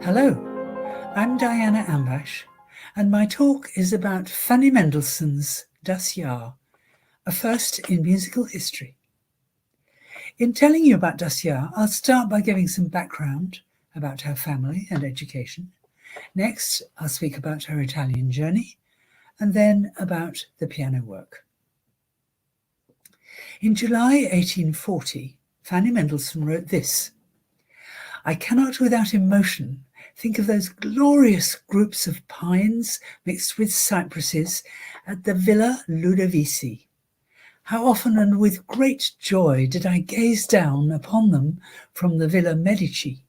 Hello, I'm Diana Ambache, and my talk is about Fanny Mendelssohn's Jahr, a first in musical history. In telling you about Jahr, I'll start by giving some background about her family and education. Next, I'll speak about her Italian journey, and then about the piano work. In July 1840, Fanny Mendelssohn wrote this: "I cannot without emotion think of those glorious groups of pines mixed with cypresses at the Villa Ludovisi. How often and with great joy did I gaze down upon them from the Villa Medici.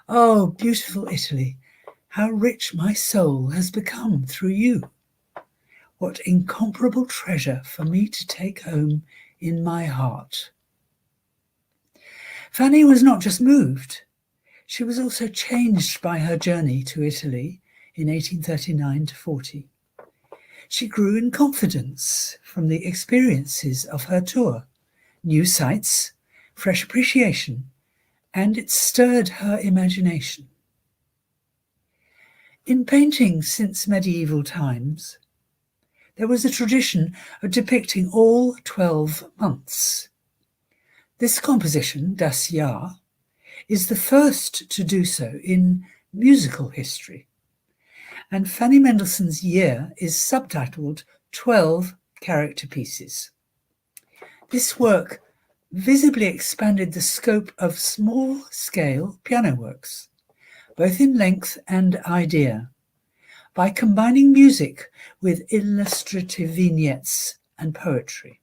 Oh, beautiful Italy, how rich my soul has become through you. What incomparable treasure for me to take home in my heart." Fanny was not just moved, she was also changed by her journey to Italy in 1839 to 40. She grew in confidence from the experiences of her tour, new sights, fresh appreciation, and it stirred her imagination. In painting since medieval times, there was a tradition of depicting all 12 months. This composition, Das Jahr, is the first to do so in musical history, and Fanny Mendelssohn's Year is subtitled 12 Character Pieces. This work visibly expanded the scope of small-scale piano works, both in length and idea, by combining music with illustrative vignettes and poetry.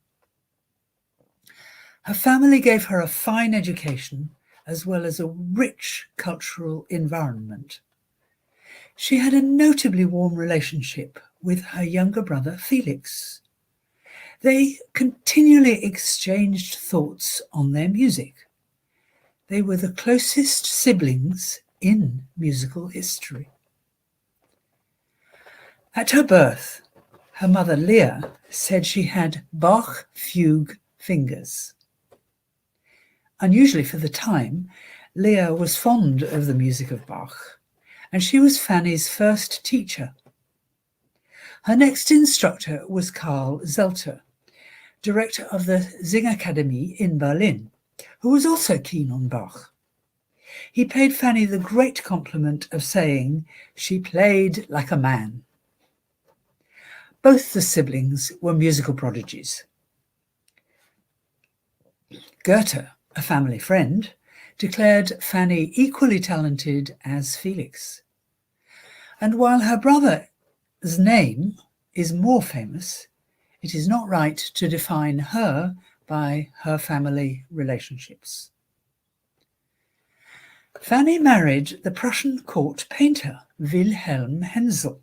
Her family gave her a fine education as well as a rich cultural environment. She had a notably warm relationship with her younger brother Felix. They continually exchanged thoughts on their music. They were the closest siblings in musical history. At her birth, her mother Leah said she had Bach fugue fingers. Unusually for the time, Leah was fond of the music of Bach, and she was Fanny's first teacher. Her next instructor was Karl Zelter, director of the Singakademie in Berlin, who was also keen on Bach. He paid Fanny the great compliment of saying she played like a man. Both the siblings were musical prodigies. Goethe, a family friend, declared Fanny equally talented as Felix. And while her brother's name is more famous, it is not right to define her by her family relationships. Fanny married the Prussian court painter Wilhelm Hensel.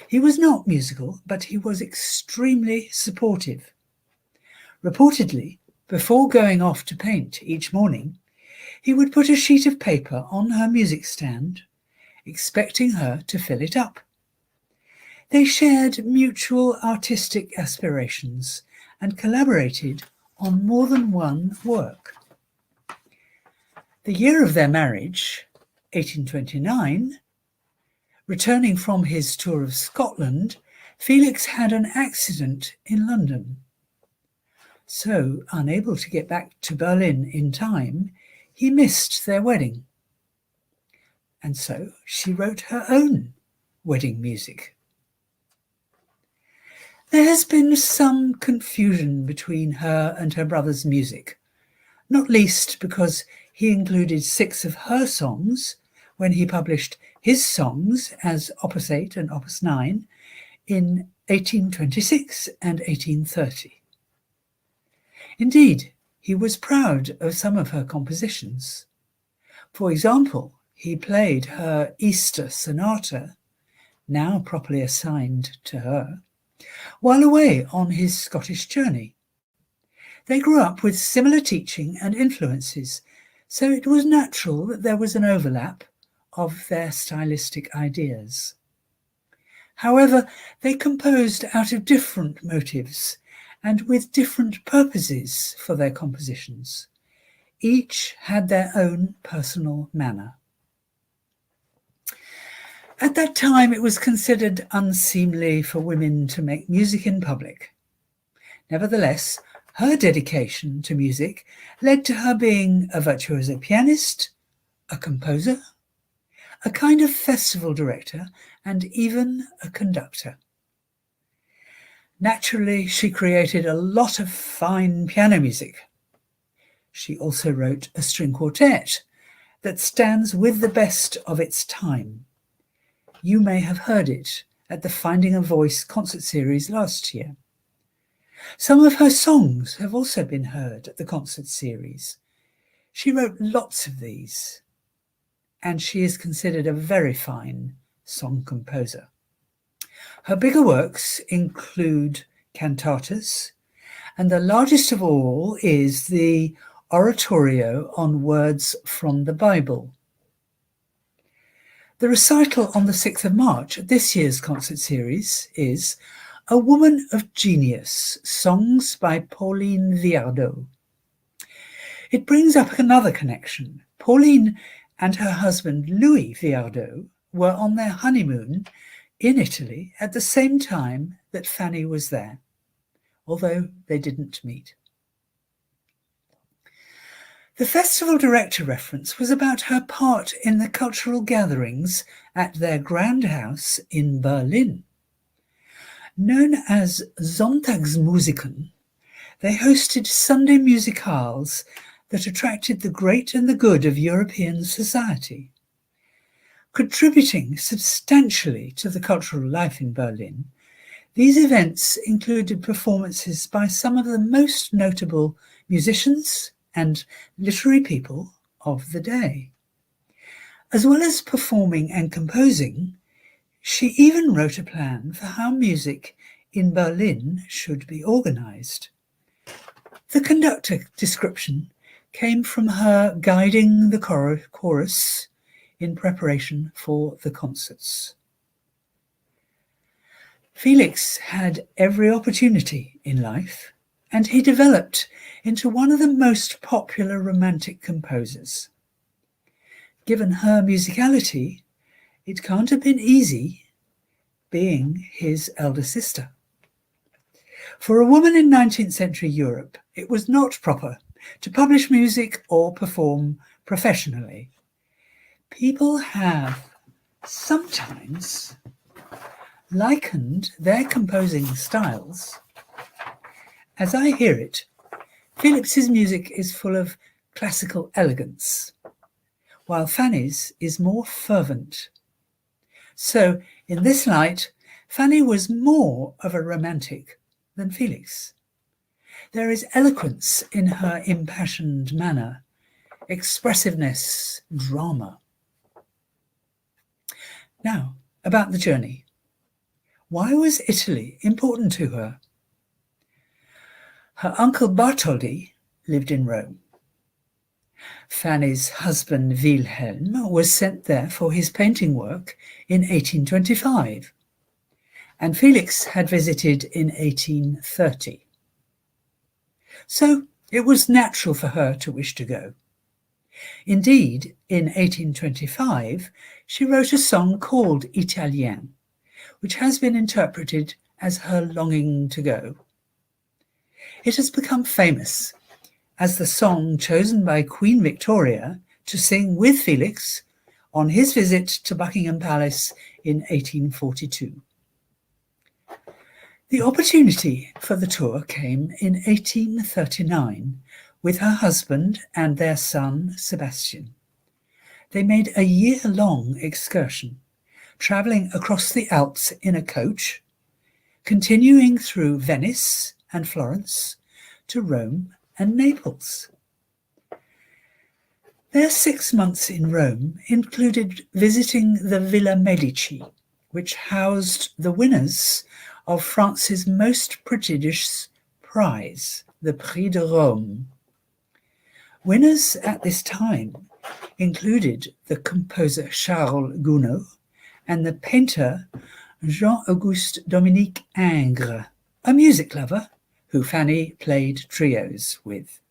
He was not musical, but he was extremely supportive. Reportedly, before going off to paint each morning, he would put a sheet of paper on her music stand, expecting her to fill it up. They shared mutual artistic aspirations and collaborated on more than one work. The year of their marriage, 1829, returning from his tour of Scotland, Felix had an accident in London. So, unable to get back to Berlin in time, he missed their wedding. And so she wrote her own wedding music. There has been some confusion between her and her brother's music, not least because he included 6 of her songs when he published his songs as Opus 8 and Opus 9 in 1826 and 1830. Indeed, he was proud of some of her compositions. For example, he played her Easter Sonata, now properly assigned to her, while away on his Scottish journey. They grew up with similar teaching and influences, so it was natural that there was an overlap of their stylistic ideas. However, they composed out of different motives and with different purposes for their compositions. Each had their own personal manner. At that time, it was considered unseemly for women to make music in public. Nevertheless, her dedication to music led to her being a virtuoso pianist, a composer, a kind of festival director, and even a conductor. Naturally, she created a lot of fine piano music. She also wrote a string quartet that stands with the best of its time. You may have heard it at the Finding a Voice concert series last year. Some of her songs have also been heard at the concert series. She wrote lots of these, and she is considered a very fine song composer. Her bigger works include cantatas, and the largest of all is the Oratorio on Words from the Bible. The recital on the 6th of March at this year's concert series is A Woman of Genius, Songs by Pauline Viardot. It brings up another connection. Pauline and her husband Louis Viardot were on their honeymoon in Italy at the same time that Fanny was there, although they didn't meet. The festival director reference was about her part in the cultural gatherings at their grand house in Berlin. Known as Sonntagsmusiken, they hosted Sunday musicales that attracted the great and the good of European society. Contributing substantially to the cultural life in Berlin, these events included performances by some of the most notable musicians and literary people of the day. As well as performing and composing, she even wrote a plan for how music in Berlin should be organized. The conductor description came from her guiding the chorus in preparation for the concerts. Felix had every opportunity in life, and he developed into one of the most popular romantic composers. Given her musicality, it can't have been easy being his elder sister. For a woman in 19th century Europe, it was not proper to publish music or perform professionally. People have sometimes likened their composing styles. As I hear it, Felix's music is full of classical elegance, while Fanny's is more fervent. So, in this light, Fanny was more of a romantic than Felix. There is eloquence in her impassioned manner, expressiveness, drama. Now, about the journey. Why was Italy important to her? Her uncle Bartholdi lived in Rome. Fanny's husband Wilhelm was sent there for his painting work in 1825, and Felix had visited in 1830. So it was natural for her to wish to go. Indeed, in 1825, she wrote a song called Italien, which has been interpreted as her longing to go. It has become famous as the song chosen by Queen Victoria to sing with Felix on his visit to Buckingham Palace in 1842. The opportunity for the tour came in 1839 with her husband and their son Sebastian. They made a year-long excursion, travelling across the Alps in a coach, continuing through Venice and Florence to Rome and Naples. Their 6 months in Rome included visiting the Villa Medici, which housed the winners of France's most prestigious prize, the Prix de Rome. Winners at this time included the composer Charles Gounod and the painter Jean-Auguste Dominique Ingres, a music lover who Fanny played trios with.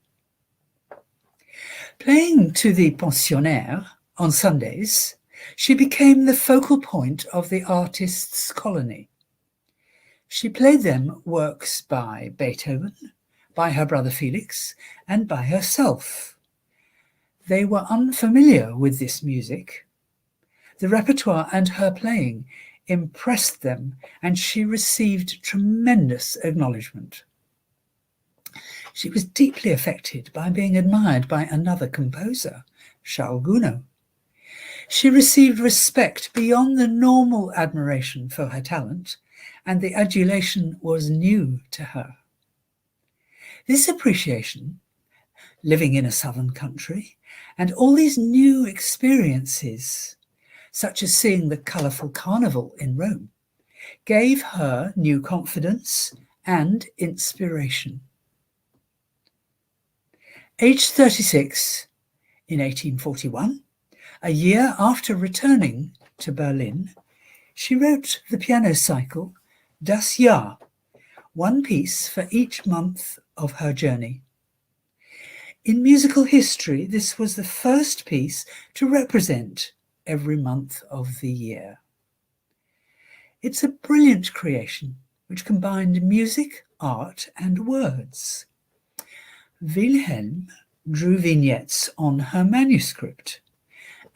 Playing to the pensionnaires on Sundays, She became the focal point of the artists' colony. She played them works by Beethoven, by her brother Felix, and by herself. They were unfamiliar with this music. The repertoire and her playing impressed them, and she received tremendous acknowledgement. She was deeply affected by being admired by another composer, Charles Gounod. She received respect beyond the normal admiration for her talent, and the adulation was new to her. This appreciation, living in a southern country, and all these new experiences, such as seeing the colourful carnival in Rome, gave her new confidence and inspiration. Aged 36, in 1841, a year after returning to Berlin, she wrote the piano cycle Das Jahr, one piece for each month of her journey. In musical history, this was the first piece to represent every month of the year. It's a brilliant creation which combined music, art, and words. Wilhelm drew vignettes on her manuscript,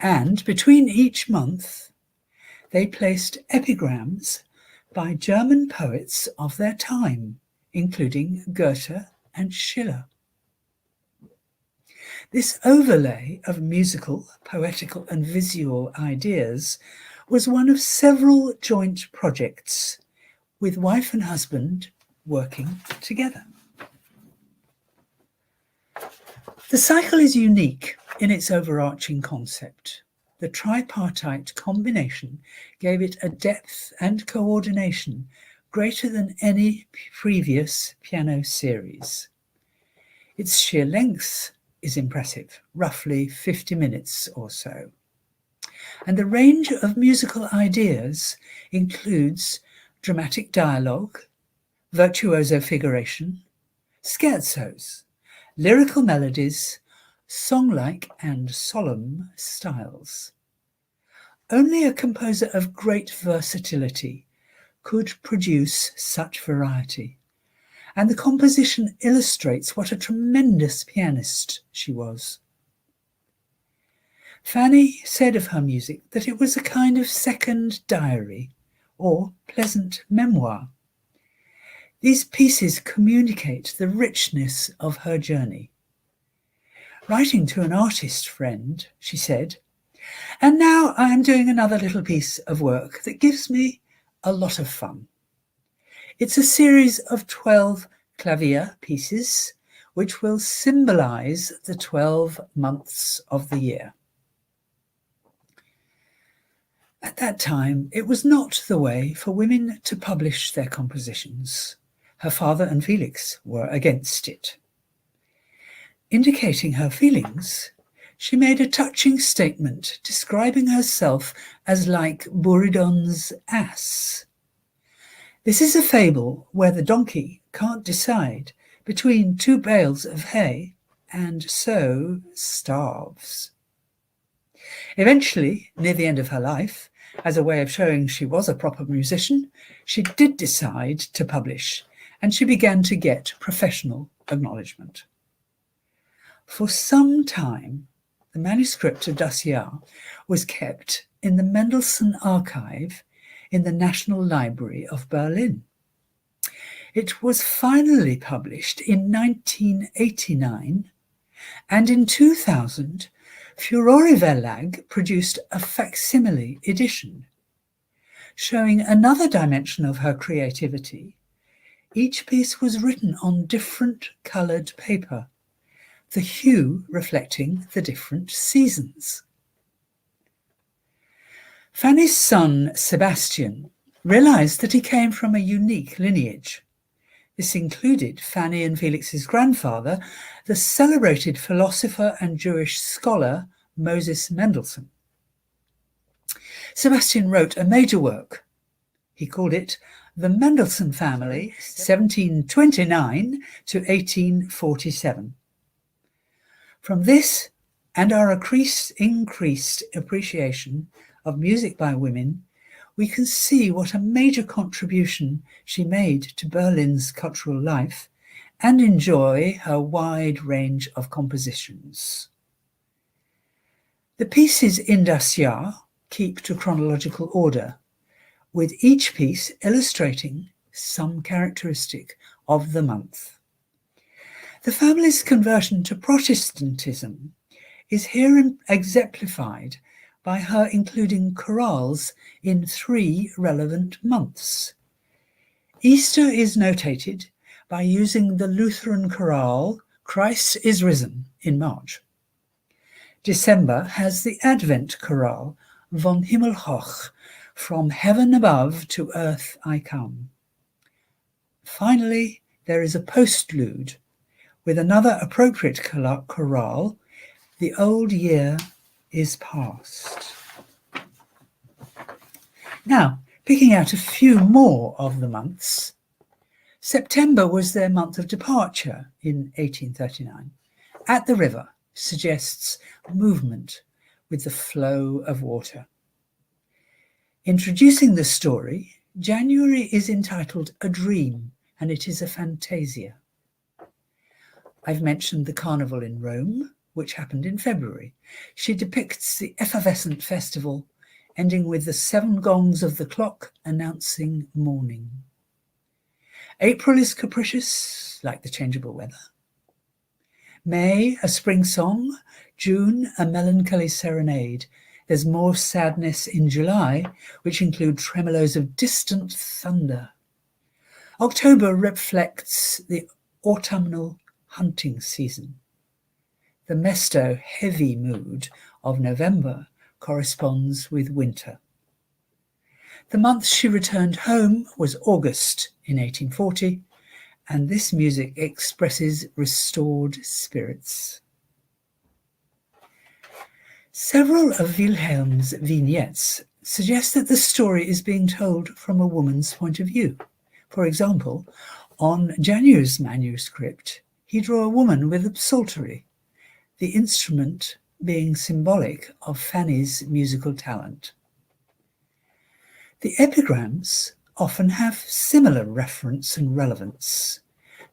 and between each month they placed epigrams by German poets of their time, including Goethe and Schiller. This overlay of musical, poetical, and visual ideas was one of several joint projects, with wife and husband working together. The cycle is unique in its overarching concept. The tripartite combination gave it a depth and coordination greater than any previous piano series. Its sheer length is impressive, roughly 50 minutes or so. And the range of musical ideas includes dramatic dialogue, virtuoso figuration, scherzos, lyrical melodies, song-like and solemn styles. Only a composer of great versatility could produce such variety, and the composition illustrates what a tremendous pianist she was. Fanny said of her music that it was a kind of second diary or pleasant memoir. These pieces communicate the richness of her journey. Writing to an artist friend, she said, "And now I am doing another little piece of work that gives me a lot of fun. It's a series of 12 clavier pieces which will symbolize the 12 months of the year." At that time, it was not the way for women to publish their compositions. Her father and Felix were against it. Indicating her feelings, she made a touching statement describing herself as like Buridon's ass. This is a fable where the donkey can't decide between two bales of hay and so starves. Eventually, near the end of her life, as a way of showing she was a proper musician, she did decide to publish, and she began to get professional acknowledgement. For some time, the manuscript of Das Jahr was kept in the Mendelssohn archive in the National Library of Berlin. It was finally published in 1989, and in 2000, Furore Verlag produced a facsimile edition. Showing another dimension of her creativity, each piece was written on different coloured paper, the hue reflecting the different seasons. Fanny's son, Sebastian, realised that he came from a unique lineage. This included Fanny and Felix's grandfather, the celebrated philosopher and Jewish scholar Moses Mendelssohn. Sebastian wrote a major work. He called it The Mendelssohn Family, 1729 to 1847. From this and our increased appreciation of music by women, we can see what a major contribution she made to Berlin's cultural life and enjoy her wide range of compositions. The pieces in Das Jahr keep to chronological order, with each piece illustrating some characteristic of the month. The family's conversion to Protestantism is here exemplified by her including chorales in 3 relevant months. Easter is notated by using the Lutheran chorale Christ is Risen in March. December has the Advent chorale Von Himmel hoch, From Heaven Above to Earth I Come. Finally, there is a postlude with another appropriate chorale, The Old Year is Past. Now, picking out a few more of the months, September was their month of departure in 1839. At the river suggests movement with the flow of water. Introducing the story, January is entitled A Dream, and it is a fantasia. I've mentioned the Carnival in Rome, which happened in February. She depicts the effervescent festival, ending with the 7 gongs of the clock announcing morning. April is capricious, like the changeable weather. May, a spring song. June, a melancholy serenade. There's more sadness in July, which include tremolos of distant thunder. October reflects the autumnal hunting season. The mesto, heavy mood of November corresponds with winter. The month she returned home was August in 1840, and this music expresses restored spirits. Several of Wilhelm's vignettes suggest that the story is being told from a woman's point of view. For example, on January's manuscript, he drew a woman with a psaltery, the instrument being symbolic of Fanny's musical talent. The epigrams often have similar reference and relevance.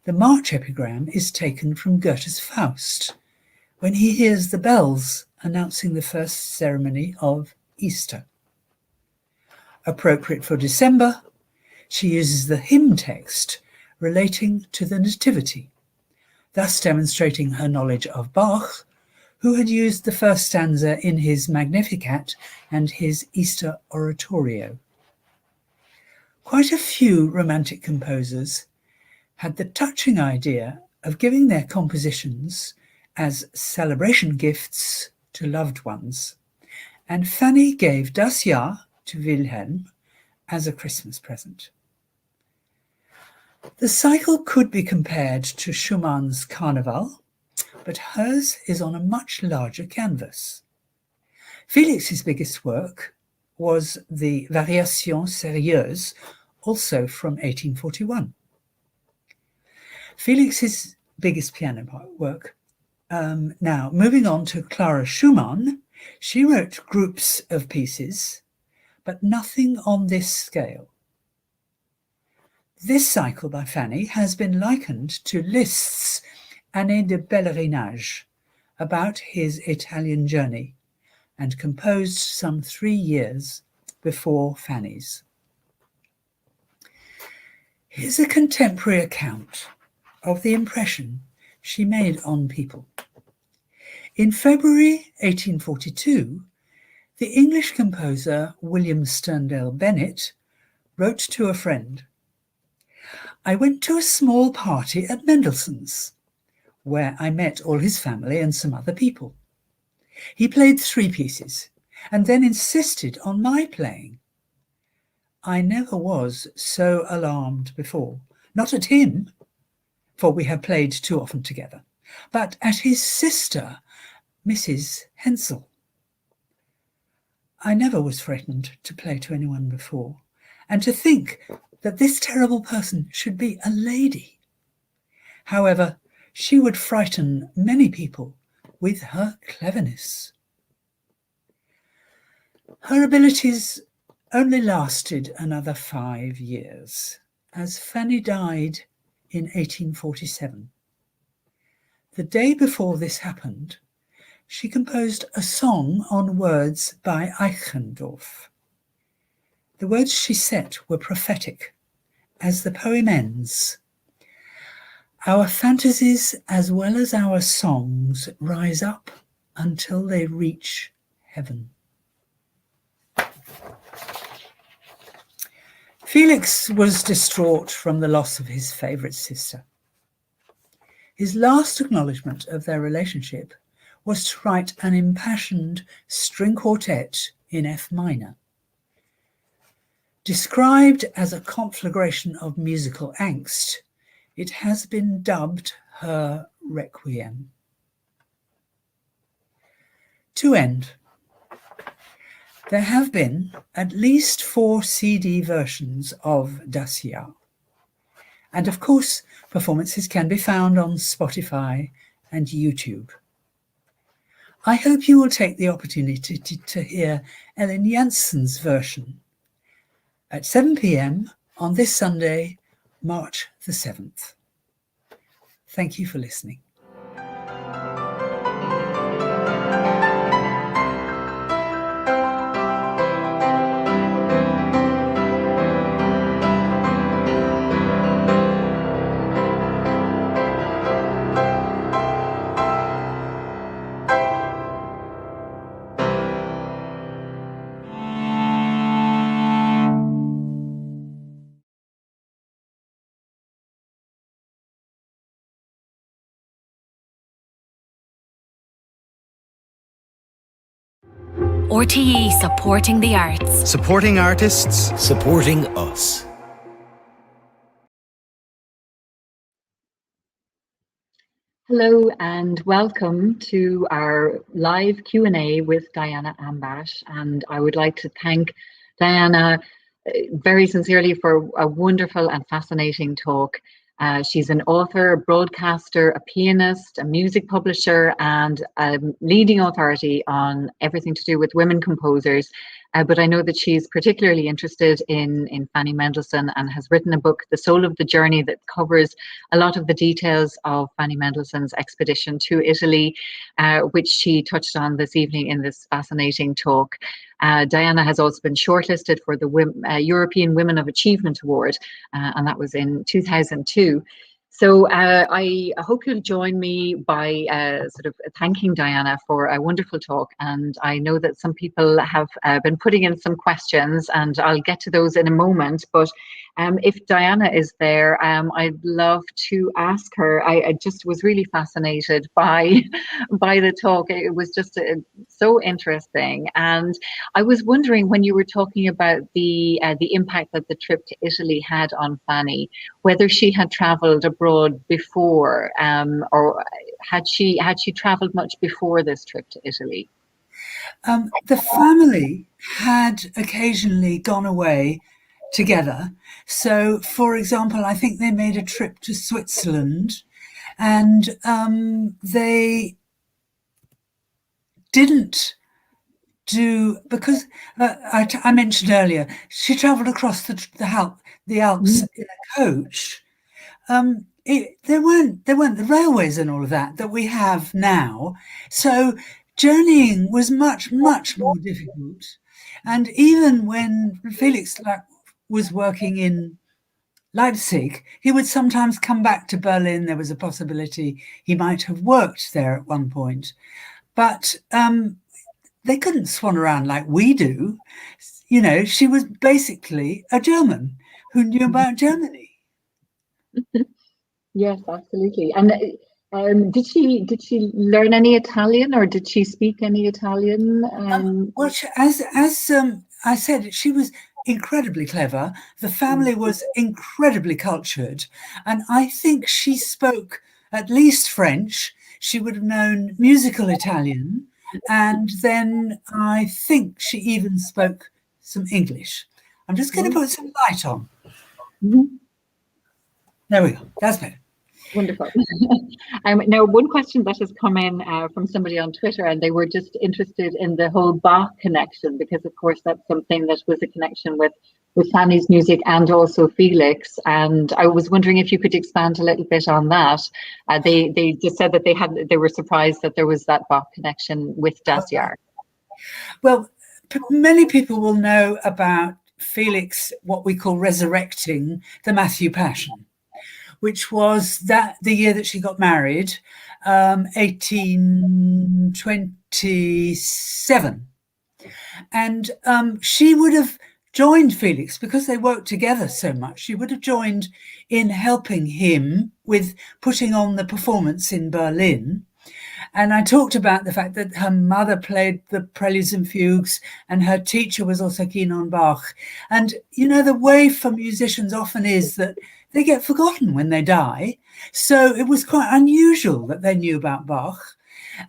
The March epigram is taken from Goethe's Faust, when he hears the bells announcing the first ceremony of Easter. Appropriate for December, she uses the hymn text relating to the Nativity, thus demonstrating her knowledge of Bach, who had used the first stanza in his Magnificat and his Easter oratorio. Quite a few Romantic composers had the touching idea of giving their compositions as celebration gifts to loved ones, and Fanny gave Das Jahr to Wilhelm as a Christmas present. The cycle could be compared to Schumann's Carnival, but hers is on a much larger canvas. Felix's biggest work was the Variations Sérieuses, also from 1841. Felix's biggest piano work. Now, moving on to Clara Schumann, she wrote groups of pieces, but nothing on this scale. This cycle by Fanny has been likened to Liszt's Année de Pèlerinage, about his Italian journey, and composed some 3 years before Fanny's. Here's a contemporary account of the impression she made on people. In February 1842, the English composer William Sterndale Bennett wrote to a friend, "I went to a small party at Mendelssohn's, where I met all his family and some other people. He played 3 pieces and then insisted on my playing. I never was so alarmed before, not at him, for we have played too often together, but at his sister, Mrs. Hensel. I never was threatened to play to anyone before, and to think that this terrible person should be a lady. However, she would frighten many people with her cleverness." Her abilities only lasted another 5 years, as Fanny died in 1847. The day before this happened, she composed a song on words by Eichendorff. The words she set were prophetic, as the poem ends. Our fantasies as well as our songs rise up until they reach heaven. Felix was distraught from the loss of his favourite sister. His last acknowledgement of their relationship was to write an impassioned string quartet in F minor. Described as a conflagration of musical angst, it has been dubbed her requiem. To end, there have been at least 4 CD versions of Das Jahr. And of course, performances can be found on Spotify and YouTube. I hope you will take the opportunity to hear Ellen Janssen's version at 7 p.m. on this Sunday, March the 7th. Thank you for listening. RTE supporting the arts. Supporting artists. Supporting us. Hello and welcome to our live Q&A with Diana Ambache, and I would like to thank Diana very sincerely for a wonderful and fascinating talk. She's an author, a broadcaster, a pianist, a music publisher, and a leading authority on everything to do with women composers. But I know that she's particularly interested in Fanny Mendelssohn and has written a book, The Soul of the Journey, that covers a lot of the details of Fanny Mendelssohn's expedition to Italy, which she touched on this evening in this fascinating talk. Diana has also been shortlisted for the European Women of Achievement Award, and that was in 2002. So I hope you'll join me by sort of thanking Diana for a wonderful talk. And I know that some people have been putting in some questions, and I'll get to those in a moment. But if Diana is there, I'd love to ask her. I just was really fascinated by the talk. It was just so interesting. And I was wondering, when you were talking about the impact that the trip to Italy had on Fanny, whether she had travelled abroad before, or had she travelled much before this trip to Italy? The family had occasionally gone away together. So, for example, I think they made a trip to Switzerland, and they didn't do, because I mentioned earlier, she travelled across the Alps in a coach. There weren't the railways and all of that we have now. So journeying was much more difficult. And even when Felix was working in Leipzig, he would sometimes come back to Berlin. There was a possibility he might have worked there at one point, but they couldn't swan around like we do. You know, she was basically a German who knew about Germany. Yes, absolutely. And did she learn any Italian, or did she speak any Italian? Well, as I said, she was incredibly clever. The family was incredibly cultured, and I think she spoke at least French. She would have known musical Italian, and then I think she even spoke some English. I'm just going to put some light on. There we go. That's better. Wonderful. Now, one question that has come in from somebody on Twitter, and they were just interested in the whole Bach connection, because of course that's something that was a connection with Fanny's music and also Felix. And I was wondering if you could expand a little bit on that. They just said that they were surprised that there was that Bach connection with Das Jahr. Well, many people will know about Felix, what we call resurrecting the Matthew Passion, which was the year that she got married, 1827. And she would have joined Felix, because they worked together so much. She would have joined in helping him with putting on the performance in Berlin. And I talked about the fact that her mother played the preludes and fugues, and her teacher was also keen on Bach. And, you know, the way for musicians often is that they get forgotten when they die. So it was quite unusual that they knew about Bach.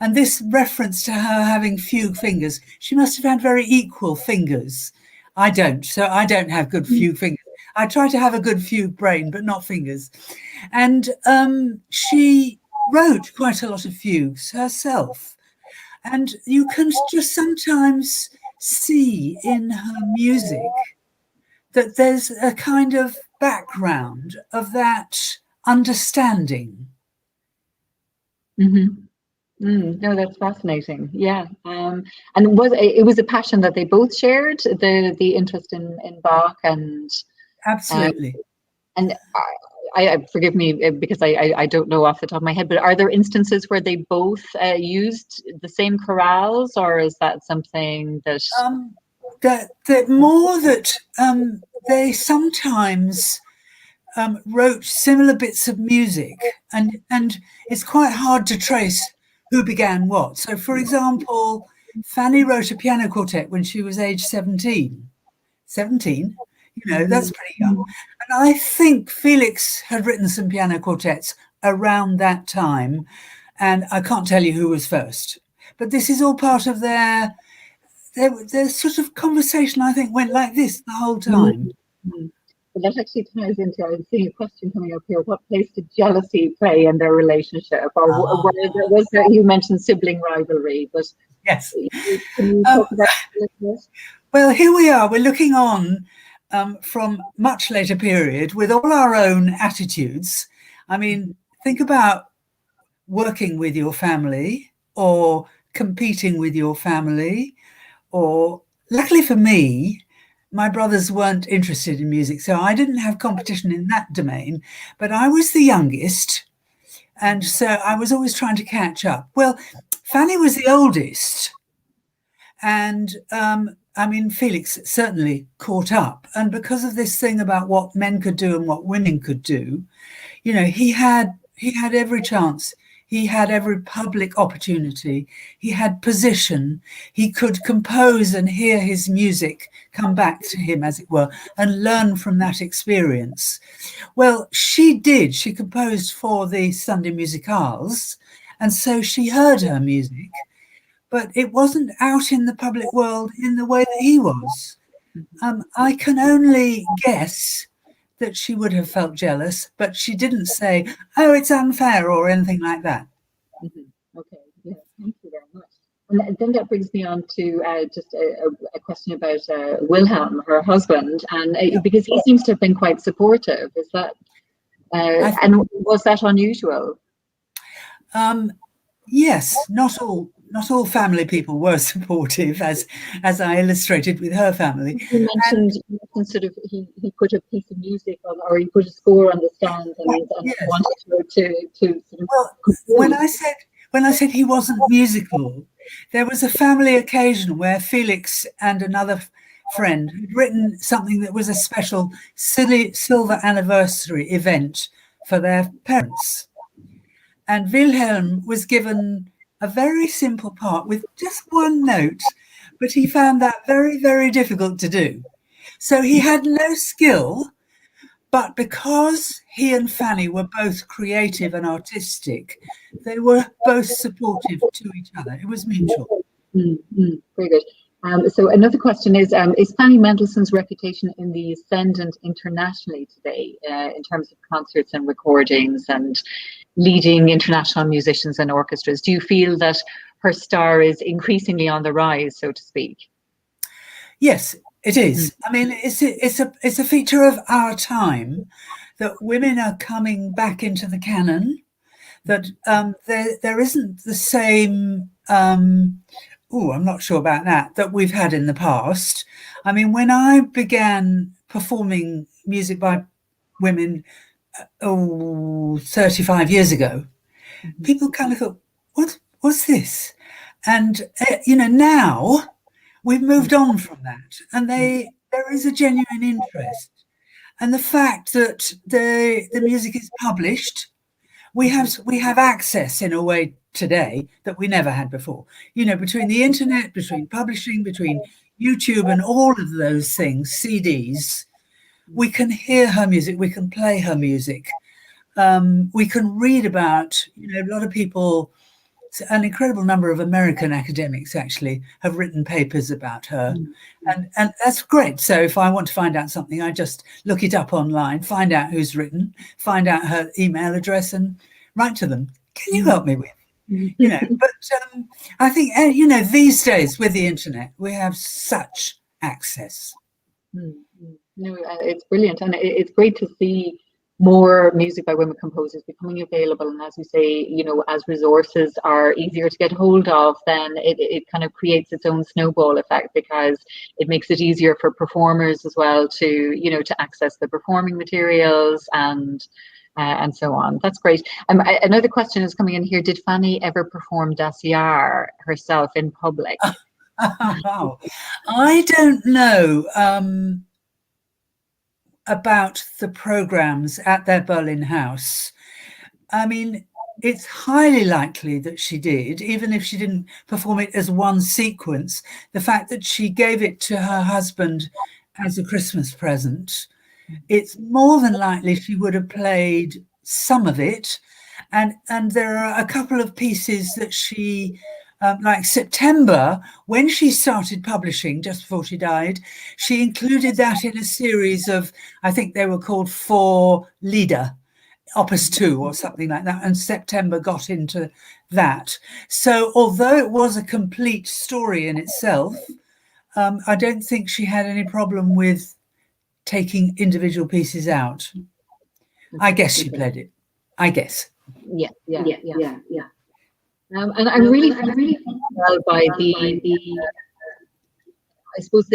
And this reference to her having fugue fingers, she must have had very equal fingers. I don't, so I don't have good fugue fingers. I try to have a good fugue brain, but not fingers. And she wrote quite a lot of fugues herself. And you can just sometimes see in her music that there's a kind of background of that understanding. Mm-hmm. No, that's fascinating. Yeah, and it was a passion that they both shared, the interest in Bach, and absolutely. And I forgive me because I don't know off the top of my head, but are there instances where they both used the same chorales, or is that something that they sometimes wrote similar bits of music, and it's quite hard to trace who began what. So, for example, Fanny wrote a piano quartet when she was age 17. 17, you know, that's pretty young. And I think Felix had written some piano quartets around that time, and I can't tell you who was first. But this is all part of their sort of conversation, I think, went like this the whole time. Well, that actually ties into, I'm seeing a question coming up here. What place did jealousy play in their relationship? Or was there, you mentioned sibling rivalry, but yes. Can you talk about this? Well, here we are. We're looking on from much later period with all our own attitudes. I mean, think about working with your family or competing with your family, or luckily for me, my brothers weren't interested in music, so I didn't have competition in that domain, but I was the youngest, and so I was always trying to catch up. Well, Fanny was the oldest, and I mean, Felix certainly caught up, and because of this thing about what men could do and what women could do, you know, he had every chance. He had every public opportunity. He had position. He could compose and hear his music come back to him, as it were, and learn from that experience. Well, she did. She composed for the Sunday musicales, and so she heard her music, but it wasn't out in the public world in the way that he was. I can only guess that she would have felt jealous, but she didn't say, oh, it's unfair or anything like that. Okay, yeah, thank you very much. And then that brings me on to just a question about Wilhelm, her husband, and because he seems to have been quite supportive. Is that, and was that unusual? Yes, not all family people were supportive, as I illustrated with her family. You mentioned sort of he put a piece of music on, or he put a score on the stand, and yes, wanted her to sort of. Well, when I said he wasn't musical, there was a family occasion where Felix and another friend had written something that was a special silver anniversary event for their parents. And Wilhelm was given a very simple part with just one note, but he found that very, very difficult to do. So he had no skill, but because he and Fanny were both creative and artistic, they were both supportive to each other. It was mutual. Very good. So another question is Fanny Mendelssohn's reputation in the ascendant internationally today in terms of concerts and recordings and leading international musicians and orchestras? Do you feel that her star is increasingly on the rise, so to speak? Yes, it is. I mean, it's a feature of our time that women are coming back into the canon, that there isn't the same I'm not sure about that we've had in the past. I mean, when I began performing music by women 35 years ago, people kind of thought, what's this? And now we've moved on from that, and there is a genuine interest. And the fact that the music is published, we have access in a way today that we never had before. Between the internet, between publishing, between YouTube and all of those things, CDs, we can hear her music, we can play her music, we can read about, a lot of people. An incredible number of American academics actually have written papers about her, and that's great. So if I want to find out something, I just look it up online, find out who's written, find out her email address, and write to them. Can you help me with? But I think these days with the internet, we have such access. No, it's brilliant, and it's great to see more music by women composers becoming available. And as you say, as resources are easier to get hold of, then it kind of creates its own snowball effect, because it makes it easier for performers as well to, to access the performing materials and so on. That's great. Another question is coming in here. Did Fanny ever perform Das Jahr herself in public? Wow. I don't know about the programs at their Berlin house. I mean, it's highly likely that she did, even if she didn't perform it as one sequence. The fact that she gave it to her husband as a Christmas present, it's more than likely she would have played some of it. And there are a couple of pieces that she, like September, when she started publishing just before she died, she included that in a series of, I think they were called 4 Lieder, Opus 2 or something like that, and September got into that. So although it was a complete story in itself, I don't think she had any problem with taking individual pieces out. I guess she played it. I guess. Yeah. And I'm really fascinated by the I suppose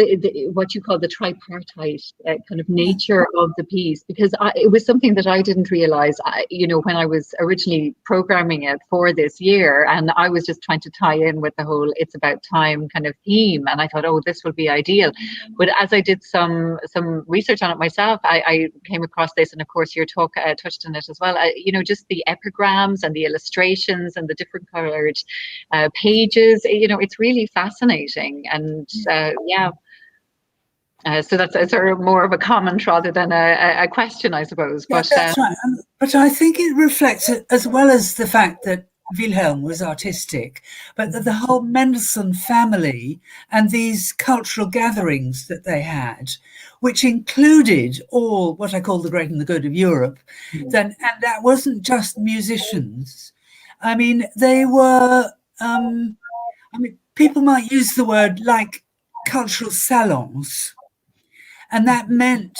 what you call the tripartite kind of nature of the piece, because it was something that I didn't realize, when I was originally programming it for this year, and I was just trying to tie in with the whole "it's about time" kind of theme, and I thought, oh, this will be ideal. But as I did some research on it myself, I came across this, and of course your talk touched on it as well. Just the epigrams and the illustrations and the different coloured pages. It's really fascinating, and so that's sort of more of a comment rather than a question, I suppose. Yeah, But that's right. But I think it reflects, as well as the fact that Wilhelm was artistic, but that the whole Mendelssohn family and these cultural gatherings that they had, which included all what I call the great and the good of Europe, and that wasn't just musicians. I mean, they were, people might use the word like cultural salons. And that meant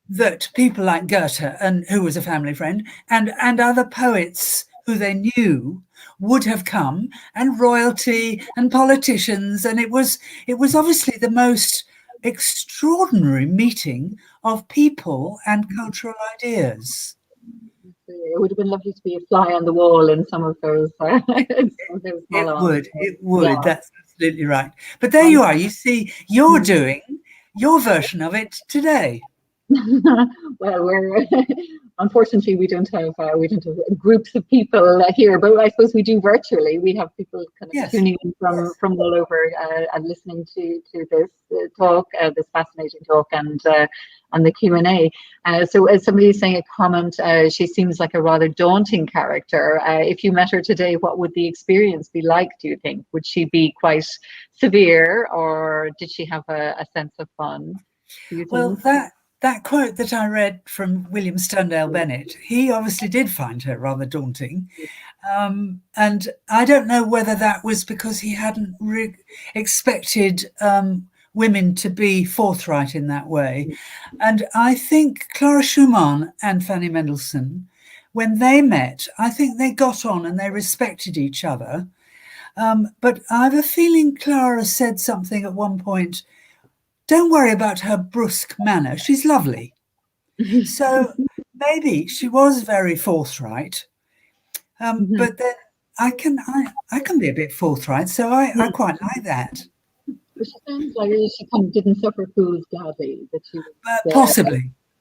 that people like Goethe, and who was a family friend, and other poets who they knew would have come, and royalty and politicians. And it was obviously the most extraordinary meeting of people and cultural ideas. it would have been lovely to be a fly on the wall in some of those. It would. Yeah. That's absolutely right. But there you are. You see, you're doing your version of it today. Well, we're unfortunately we don't have groups of people here, but I suppose we do virtually. We have people kind of Yes. tuning in from all over and listening to this talk, this fascinating talk, and the Q&A. So, as somebody is saying a comment, she seems like a rather daunting character. If you met her today, what would the experience be like? Do you think? Would she be quite severe, or did she have a sense of fun? Do you Well, think? that quote that I read from William Sterndale Bennett, he obviously did find her rather daunting. And I don't know whether that was because he hadn't expected women to be forthright in that way. And I think Clara Schumann and Fanny Mendelssohn, when they met, I think they got on and they respected each other. But I have a feeling Clara said something at one point, don't worry about her brusque manner, she's lovely. So maybe she was very forthright. But then I can be a bit forthright, so I quite like that. But she sounds like she kind of didn't suffer fools gladly, that she was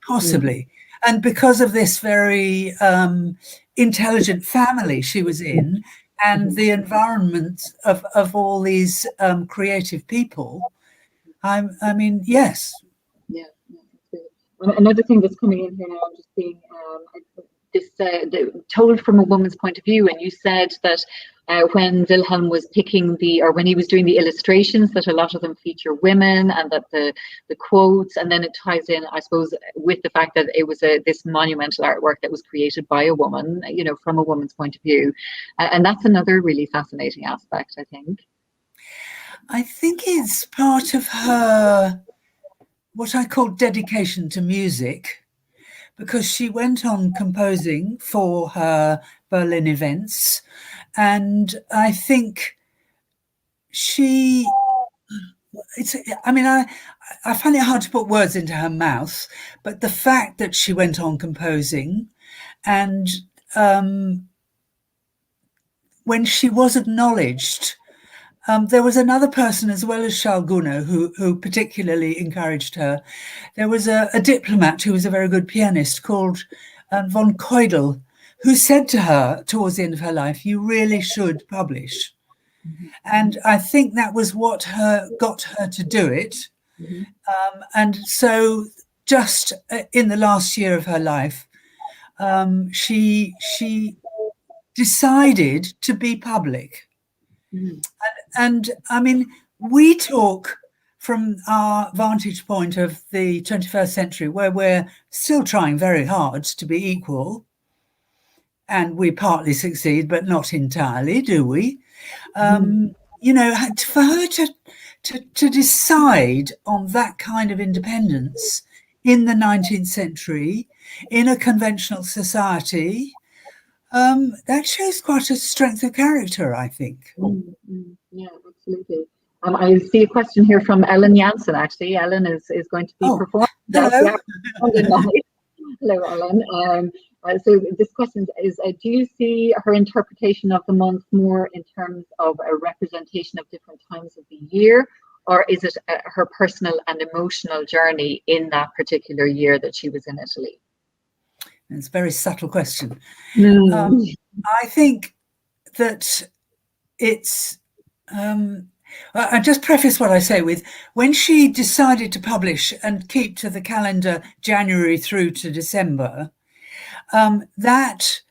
Possibly. And because of this very intelligent family she was in, and the environment of all these creative people, I mean, yes. Yeah, that's good. Another thing that's coming in here now, I'm just seeing this told from a woman's point of view, and you said that when Wilhelm was picking when he was doing the illustrations, that a lot of them feature women, and that the quotes, and then it ties in, I suppose, with the fact that it was this monumental artwork that was created by a woman, from a woman's point of view, and that's another really fascinating aspect, I think. I think it's part of her, what I call dedication to music, because she went on composing for her Berlin events. And I think I find it hard to put words into her mouth, but the fact that she went on composing, and when she was acknowledged, there was another person as well as Charles Gounod who particularly encouraged her. There was a diplomat who was a very good pianist called von Keudel, who said to her towards the end of her life, you really should publish. And I think that was what got her to do it. And so just in the last year of her life, she decided to be public. And I mean, we talk from our vantage point of the 21st century, where we're still trying very hard to be equal. And we partly succeed, but not entirely, do we? For her to decide on that kind of independence in the 19th century, in a conventional society, that shows quite a strength of character, I think. Yeah, absolutely. I see a question here from Ellen Jansen, actually. Ellen is going to be performing. Hello. Hello, Ellen. So this question is, do you see her interpretation of the month more in terms of a representation of different times of the year, or is it her personal and emotional journey in that particular year that she was in Italy? It's a very subtle question. I think that it's... I just preface what I say with, when she decided to publish and keep to the calendar January through to December, that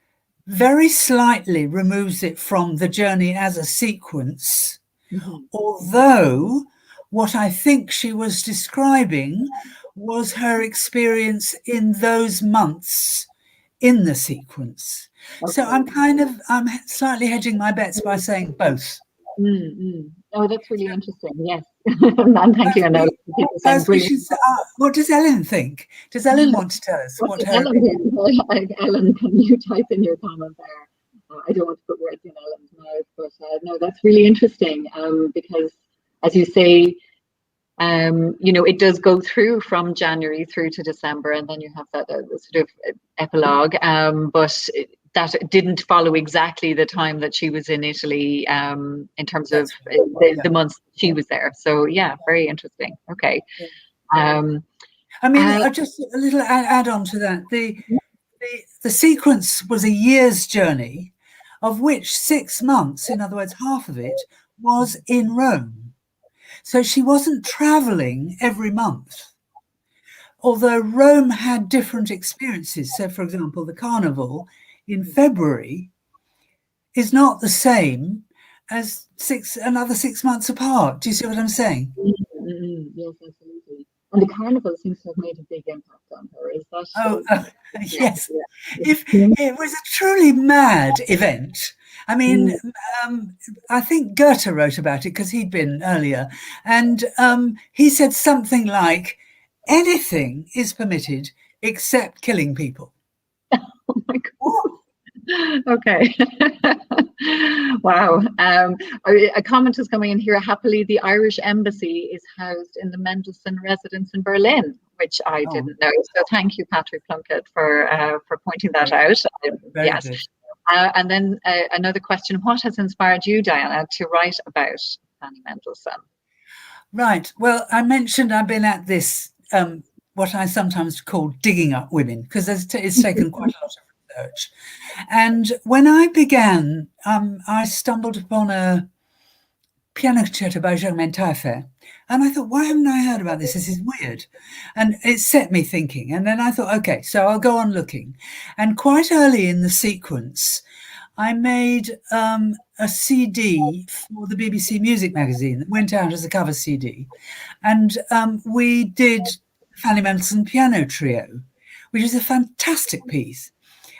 very slightly removes it from the journey as a sequence, although what I think she was describing was her experience in those months in the sequence. Okay. So I'm slightly hedging my bets by saying both. Oh, that's really interesting. Yes. And thank you. What does Ellen think? Does Ellen want to tell us what her Ellen, can you type in your comment there? I don't want to put words in Ellen's mouth, but no, that's really interesting, because, as you say, it does go through from January through to December, and then you have that sort of epilogue, but that didn't follow exactly the time that she was in Italy, in terms of the months she was there. So yeah, very interesting. Okay. I mean, just a little add on to that. The sequence was a year's journey, of which 6 months, in other words, half of it, was in Rome. So she wasn't traveling every month. Although Rome had different experiences. So, for example, the carnival in February is not the same as another 6 months apart. Do you see what I'm saying? Yes, absolutely. And the carnival seems to have made a big impact on her. Is that? Yes. It was a truly mad event. I mean, I think Goethe wrote about it because he'd been earlier, and he said something like, anything is permitted except killing people. Oh my God. Okay. Wow. A comment is coming in here. Happily, the Irish Embassy is housed in the Mendelssohn residence in Berlin, which I didn't know. So thank you, Patrick Plunkett, for pointing that out. Yes. Good. And then another question: what has inspired you, Diana, to write about Fanny Mendelssohn? Right. Well, I mentioned I've been at this, what I sometimes call digging up women, because it's taken quite a lot of research. And when I began, I stumbled upon a piano concerto by Germaine Taillefer, and I thought, why haven't I heard about this? This is weird. And it set me thinking. And then I thought, okay, so I'll go on looking. And quite early in the sequence, I made a CD for the BBC Music magazine that went out as a cover CD. And we did Fanny Mendelssohn Piano Trio, which is a fantastic piece.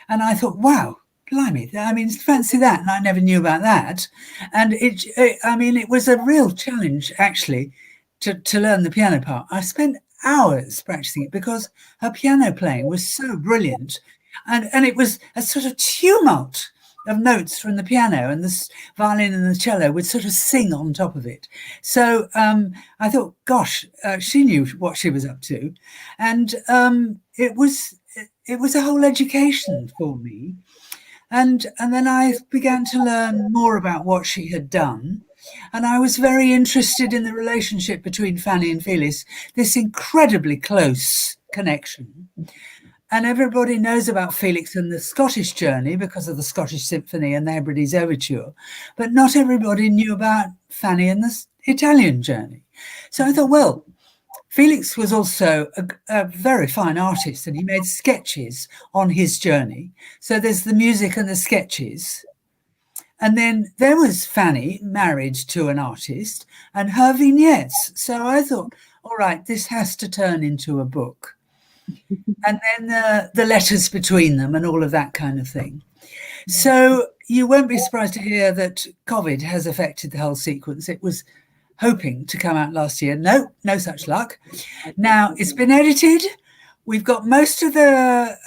And I thought, wow, blimey, I mean, fancy that. And I never knew about that. And it was a real challenge, actually, to learn the piano part. I spent hours practicing it because her piano playing was so brilliant. And it was a sort of tumult of notes from the piano, and the violin and the cello would sort of sing on top of it. So I thought, gosh, she knew what she was up to. And it was a whole education for me. And then I began to learn more about what she had done. And I was very interested in the relationship between Fanny and Felix, this incredibly close connection. And everybody knows about Felix and the Scottish journey because of the Scottish Symphony and the Hebrides Overture, but not everybody knew about Fanny and the Italian journey. So I thought, well, Felix was also a very fine artist, and he made sketches on his journey. So there's the music and the sketches. And then there was Fanny, married to an artist, and her vignettes. So I thought, all right, this has to turn into a book. And then the letters between them and all of that kind of thing. So you won't be surprised to hear that COVID has affected the whole sequence. It was hoping to come out last year. No such luck. Now it's been edited. We've got most of the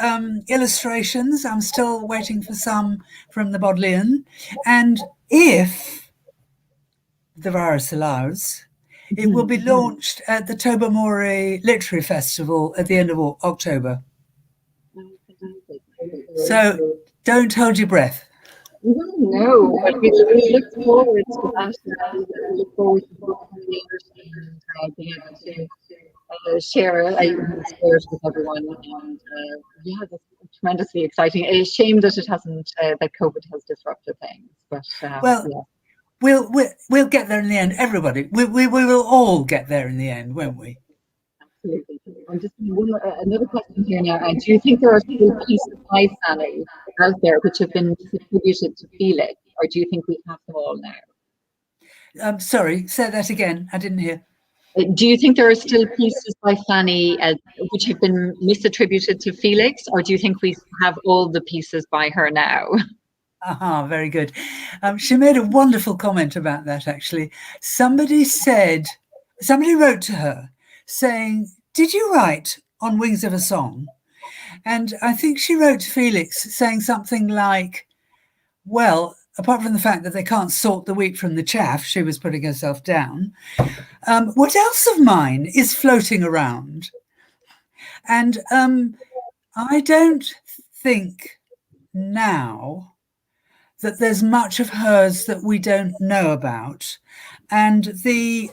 illustrations. I'm still waiting for some from the Bodleian. And if the virus allows, it will be launched at the Tobermory Literary Festival at the end of October. So don't hold your breath. No, but we look forward to that. We look forward to being able to share it with everyone. And yeah, that's tremendously exciting. It's a shame that it hasn't, that COVID has disrupted things. But well, yeah. We'll get there in the end. Everybody, we will all get there in the end, won't we? Absolutely. And just another question here now. Do you think there are still pieces by Fanny out there which have been distributed to Felix, or do you think we have them all now? Sorry, say that again. I didn't hear. Do you think there are still pieces by Fanny which have been misattributed to Felix, or do you think we have all the pieces by her now? Aha, very good. She made a wonderful comment about that, actually. Somebody wrote to her saying, did you write On Wings of a Song? And I think she wrote to Felix saying something like, well, apart from the fact that they can't sort the wheat from the chaff, she was putting herself down, what else of mine is floating around? And I don't think now that there's much of hers that we don't know about. And the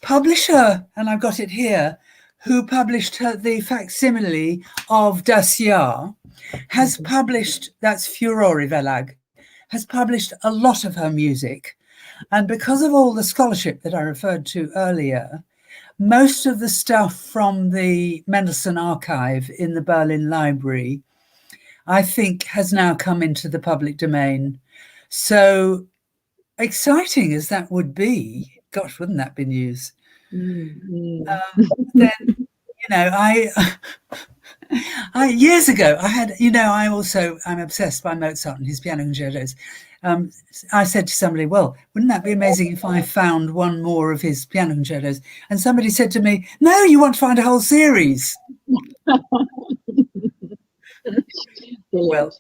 publisher, and I've got it here, who published the facsimile of Das Jahr, has published, that's Furore Verlag, has published a lot of her music. And because of all the scholarship that I referred to earlier, most of the stuff from the Mendelssohn archive in the Berlin Library, I think, has now come into the public domain. So exciting as that would be, gosh, wouldn't that be news? Then, I years ago, I had, I'm obsessed by Mozart and his piano concertos. I said to somebody, well, wouldn't that be amazing if I found one more of his piano concertos? And somebody said to me, no, you want to find a whole series. Well,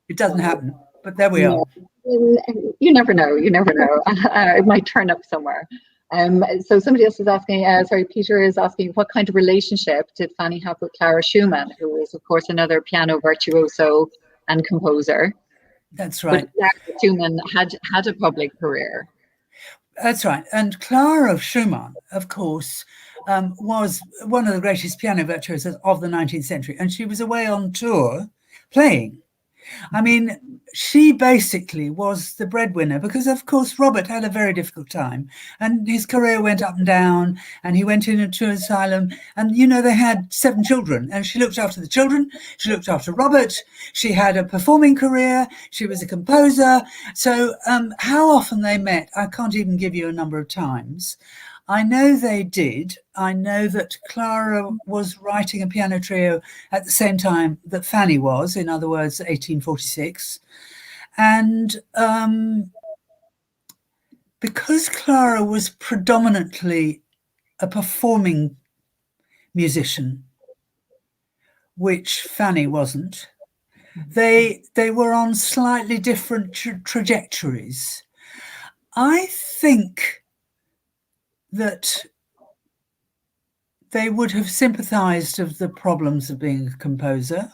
it doesn't happen, but there we are. You never know. You never know. It might turn up somewhere. So somebody else is asking, Peter is asking, what kind of relationship did Fanny have with Clara Schumann, who is, of course, another piano virtuoso and composer? That's right. But Clara Schumann had a public career. That's right. And Clara Schumann, of course, was one of the greatest piano virtuosos of the 19th century. And she was away on tour playing. I mean, she basically was the breadwinner because, of course, Robert had a very difficult time and his career went up and down and he went into an asylum and, they had 7 children and she looked after the children. She looked after Robert. She had a performing career. She was a composer. So how often they met, I can't even give you a number of times. I know they did. I know that Clara was writing a piano trio at the same time that Fanny was, in other words, 1846. And because Clara was predominantly a performing musician, which Fanny wasn't, they were on slightly different trajectories. I think that they would have sympathized of the problems of being a composer.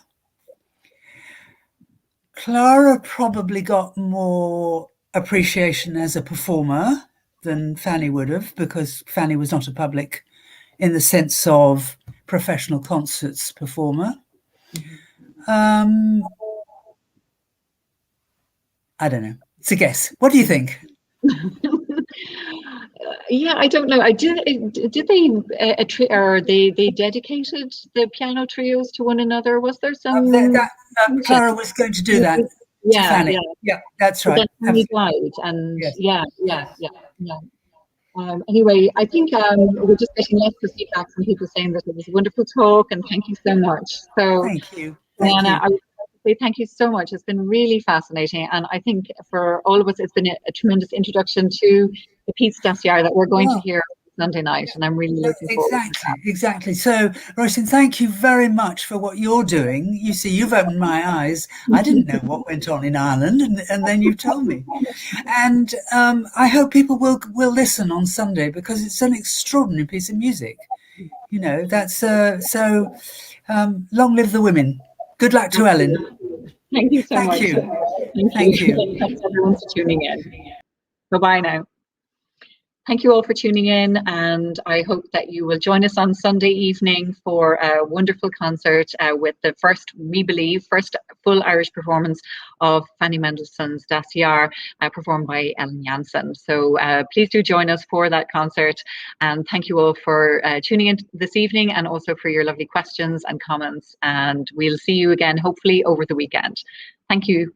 Clara probably got more appreciation as a performer than Fanny would have, because Fanny was not a public, in the sense of professional concerts performer. I don't know. It's a guess. What do you think? Yeah, I don't know. Did they dedicated the piano trios to one another? Was there some? Clara was going to do that. To Fanny. Yeah, that's right. Then Fanny died, and yes. Anyway, I think we're just getting lots of feedback from people saying that it was a wonderful talk, and thank you so much. So, thank you, Diana. I would like to say thank you so much. It's been really fascinating, and I think for all of us, it's been a tremendous introduction to the piece Das Jahr that we're going to hear Sunday night, and I'm really looking forward to that. Exactly. So, Roisin, thank you very much for what you're doing. You see, you've opened my eyes. I didn't know what went on in Ireland, and then you told me. And I hope people will listen on Sunday, because it's an extraordinary piece of music. That's so. Long live the women. Good luck to Ellen. Thank you so much. Thank you. Thanks everyone for tuning in. Bye-bye now. Thank you all for tuning in, and I hope that you will join us on Sunday evening for a wonderful concert with the first full Irish performance of Fanny Mendelssohn's Das Jahr, performed by Ellen Jansen. So please do join us for that concert, and thank you all for tuning in this evening, and also for your lovely questions and comments, and we'll see you again hopefully over the weekend. Thank you.